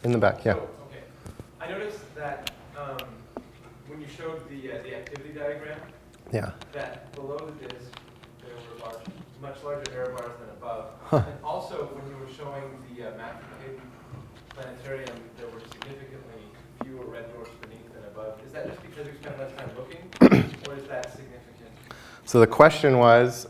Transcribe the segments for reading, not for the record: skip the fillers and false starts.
In the back, yeah. So, okay. I noticed that when you showed the activity diagram, Yeah. that below the disk there were much larger error bars than above. Huh. And also, when you were showing the map from Hayden Planetarium, there were significantly fewer red dwarfs beneath than above. Is that just because you spent less time looking, or is that significant? So the question was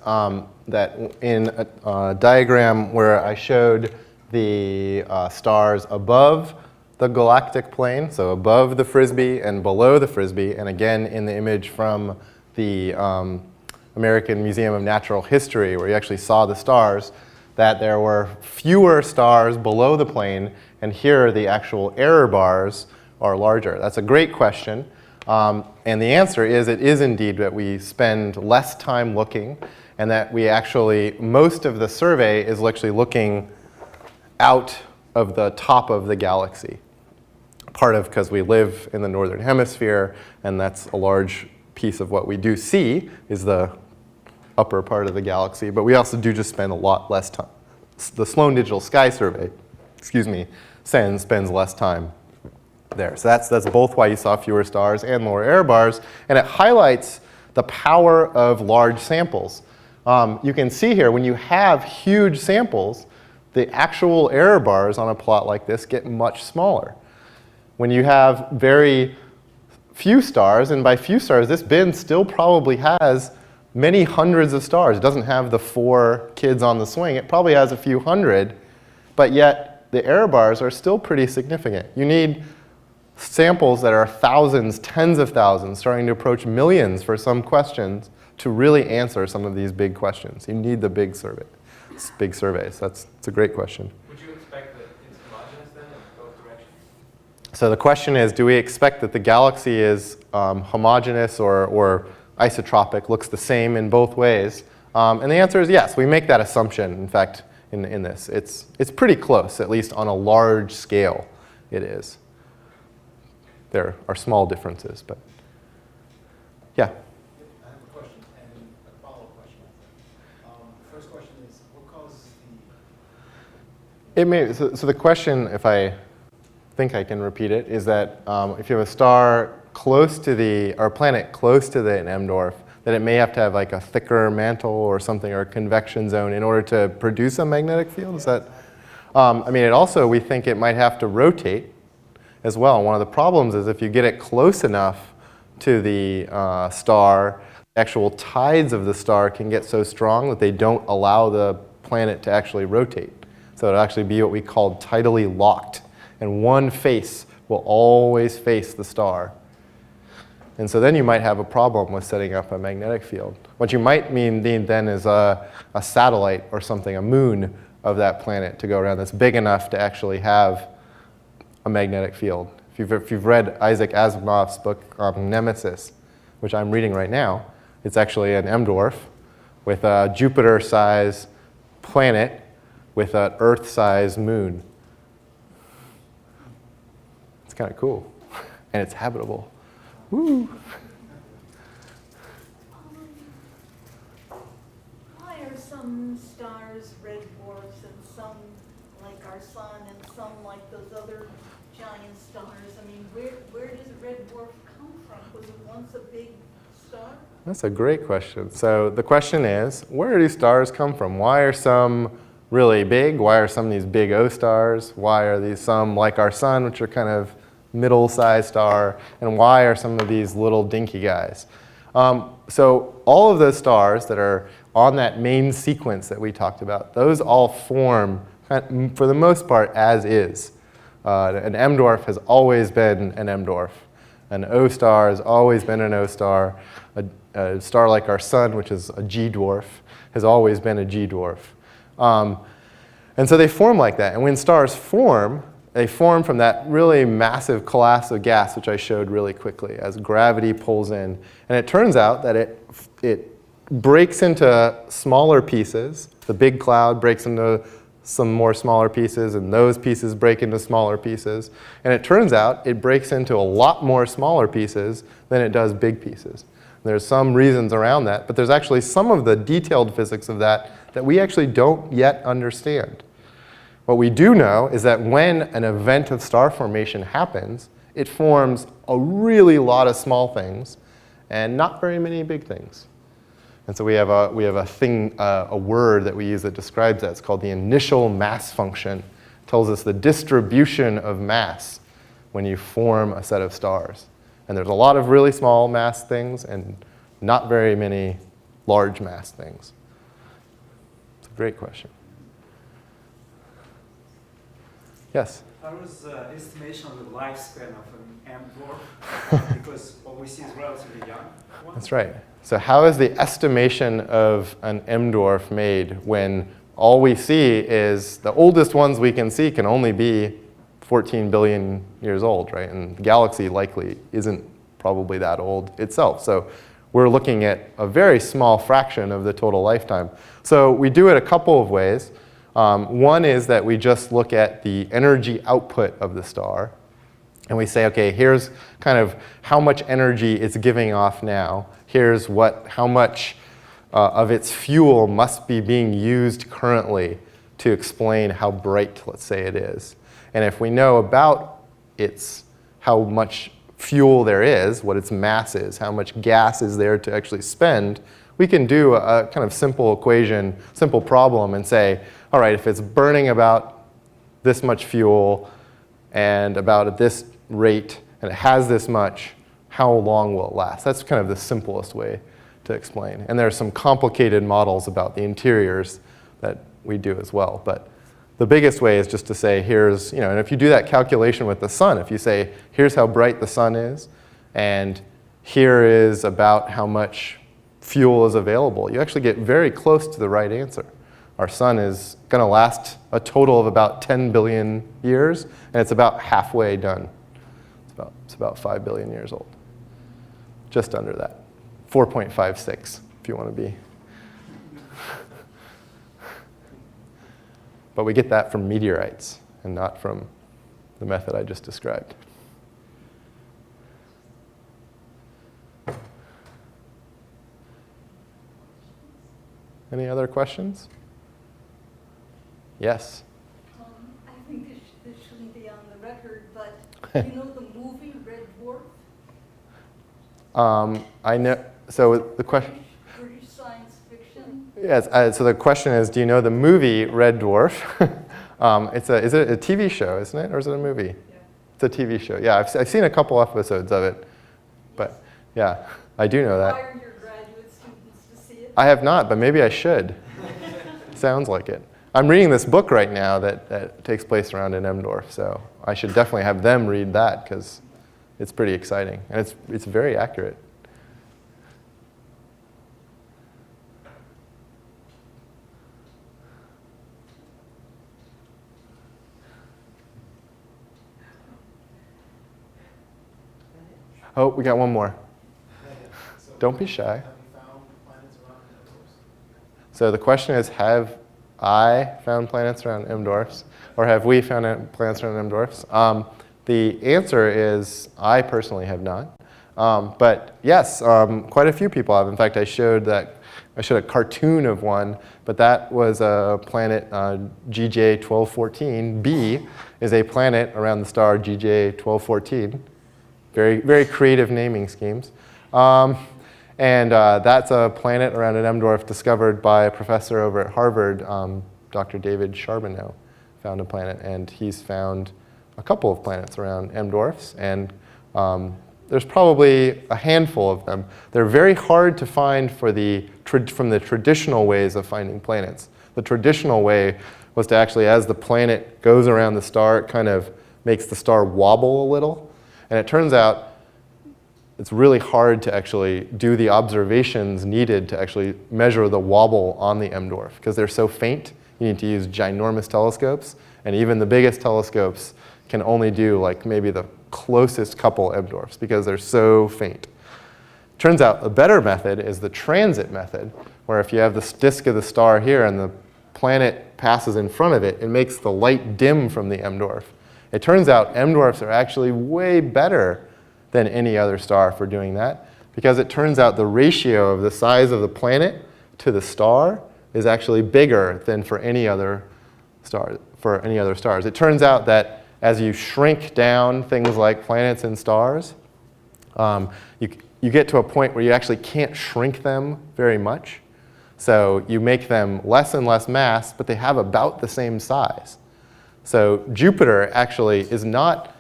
that in a diagram where I showed the stars above the galactic plane, so above the Frisbee and below the Frisbee, and again in the image from the American Museum of Natural History where you actually saw the stars, that there were fewer stars below the plane, and here the actual error bars are larger. That's a great question. And the answer is it is indeed that we spend less time looking, and that we actually, most of the survey is actually looking out of the top of the galaxy. Part of because we live in the northern hemisphere, and that's a large piece of what we do see is the upper part of the galaxy, but we also do just spend a lot less time. The Sloan Digital Sky Survey, spends less time there. So that's both why you saw fewer stars and lower error bars, and it highlights the power of large samples. You can see here when you have huge samples, the actual error bars on a plot like this get much smaller. When you have very few stars, and by few stars, this bin still probably has many hundreds of stars. It doesn't have the 4 kids on the swing. It probably has a few hundred, but yet the error bars are still pretty significant. You need samples that are thousands, tens of thousands, starting to approach millions for some questions to really answer some of these big questions. You need the big surveys. It's a great question. Would you expect that it's homogeneous then in both directions? So the question is, do we expect that the galaxy is homogeneous or isotropic, looks the same in both ways? And the answer is yes. We make that assumption, in fact, in this. It's pretty close, at least on a large scale it is. There are small differences, but yeah. I have a question and a follow-up question. The first question is, what causes the... So the question, if I think I can repeat it, is that if you have a star close to or a planet close to an M dwarf, that it may have to have like a thicker mantle or something, or a convection zone in order to produce a magnetic field? Is that? I mean, it also, we think it might have to rotate as well. One of the problems is if you get it close enough to the star, the actual tides of the star can get so strong that they don't allow the planet to actually rotate. So it'll actually be what we call tidally locked, and one face will always face the star. And so then you might have a problem with setting up a magnetic field. What you might need then is a satellite or something, a moon of that planet to go around that's big enough to actually have a magnetic field. If you've read Isaac Asimov's book Nemesis, which I'm reading right now, it's actually an M dwarf with a Jupiter-sized planet with an Earth-sized moon. It's kind of cool, and it's habitable. Woo. Why are some stars red dwarfs and some like our sun and some like those other giant stars? I mean, where does a red dwarf come from? Was it once a big star? That's a great question. So the question is, where do stars come from? Why are some really big? Why are some of these big O stars? Why are these some like our sun, which are kind of middle-sized star? And why are some of these little dinky guys? So all of those stars that are on that main sequence that we talked about, those all form, for the most part, as is. An M dwarf has always been an M dwarf. An O star has always been an O star. A star like our sun, which is a G dwarf, has always been a G dwarf. And so they form like that. And when stars form, they form from that really massive collapse of gas, which I showed really quickly, as gravity pulls in. And it turns out that it breaks into smaller pieces. The big cloud breaks into some more smaller pieces, and those pieces break into smaller pieces. And it turns out it breaks into a lot more smaller pieces than it does big pieces. There's some reasons around that, but there's actually some of the detailed physics of that we actually don't yet understand. What we do know is that when an event of star formation happens, it forms a really lot of small things and not very many big things. And so we have a word that we use that describes that. It's called the initial mass function. It tells us the distribution of mass when you form a set of stars. And there's a lot of really small mass things and not very many large mass things. It's a great question. Yes? How is the estimation of the lifespan of an M dwarf? Because what we see is relatively young. That's right. So how is the estimation of an M dwarf made when all we see is the oldest ones we can see can only be 14 billion years old, right? And the galaxy likely isn't probably that old itself. So we're looking at a very small fraction of the total lifetime. So we do it a couple of ways. One is that we just look at the energy output of the star. And we say, okay, here's kind of how much energy it's giving off now. Here's how much of its fuel must be being used currently to explain how bright, let's say, it is. And if we know about how much fuel there is, what its mass is, how much gas is there to actually spend, we can do a kind of simple equation, simple problem and say, all right, if it's burning about this much fuel and about at this rate, and it has this much, how long will it last? That's kind of the simplest way to explain. And there are some complicated models about the interiors that we do as well. But the biggest way is just to say, here's, and if you do that calculation with the sun, if you say, here's how bright the sun is, and here is about how much fuel is available, you actually get very close to the right answer. Our sun is going to last a total of about 10 billion years, and it's about halfway done. It's about 5 billion years old. Just under that. 4.56, if you want to be. But we get that from meteorites and not from the method I just described. Any other questions? Yes? I think this shouldn't be on the record, but you know the movie Red Dwarf? I know. So the question. British science fiction. Yes. So the question is, do you know the movie Red Dwarf? Is it a TV show, isn't it, or is it a movie? Yeah. It's a TV show. Yeah, I've seen a couple episodes of it, but yeah, I do know that. Require your graduate students to see it. I have not, but maybe I should. Sounds like it. I'm reading this book right now that takes place around an M dwarf, so I should definitely have them read that because it's pretty exciting and it's very accurate. Oh, we got one more. So Don't be shy. have you found planets around M dwarfs? So the question is, have I found planets around M dwarfs, or have we found planets around M dwarfs? The answer is I personally have not. But yes, quite a few people have. In fact, I showed a cartoon of one, but that was a planet GJ 1214. B is a planet around the star GJ 1214. Very, very creative naming schemes. And that's a planet around an M dwarf discovered by a professor over at Harvard, Dr. David Charbonneau, found a planet. And he's found a couple of planets around M dwarfs. And there's probably a handful of them. They're very hard to find from the traditional ways of finding planets. The traditional way was to actually, as the planet goes around the star, it kind of makes the star wobble a little. And it turns out it's really hard to actually do the observations needed to actually measure the wobble on the M dwarf because they're so faint. You need to use ginormous telescopes, and even the biggest telescopes can only do like maybe the closest couple M dwarfs because they're so faint. Turns out a better method is the transit method, where if you have the disk of the star here and the planet passes in front of it, it makes the light dim from the M dwarf. It turns out M dwarfs are actually way better than any other star for doing that because it turns out the ratio of the size of the planet to the star is actually bigger than for any other star. for any other stars. It turns out that as you shrink down things like planets and stars, you get to a point where you actually can't shrink them very much. So you make them less and less mass, but they have about the same size. So Jupiter actually is not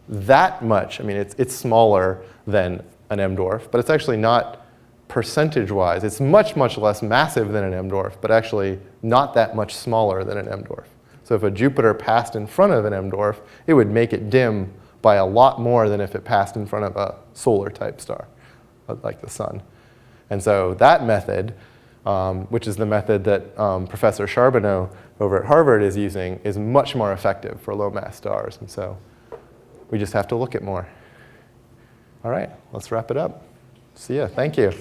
that much. I mean, it's smaller than an M dwarf, but it's actually not percentage-wise. It's much, much less massive than an M dwarf, but actually not that much smaller than an M dwarf. So if a Jupiter passed in front of an M dwarf, it would make it dim by a lot more than if it passed in front of a solar-type star, like the sun. And so that method, which is the method that Professor Charbonneau over at Harvard is using, is much more effective for low-mass stars. And so we just have to look at more. All right, let's wrap it up. See ya. Thank you.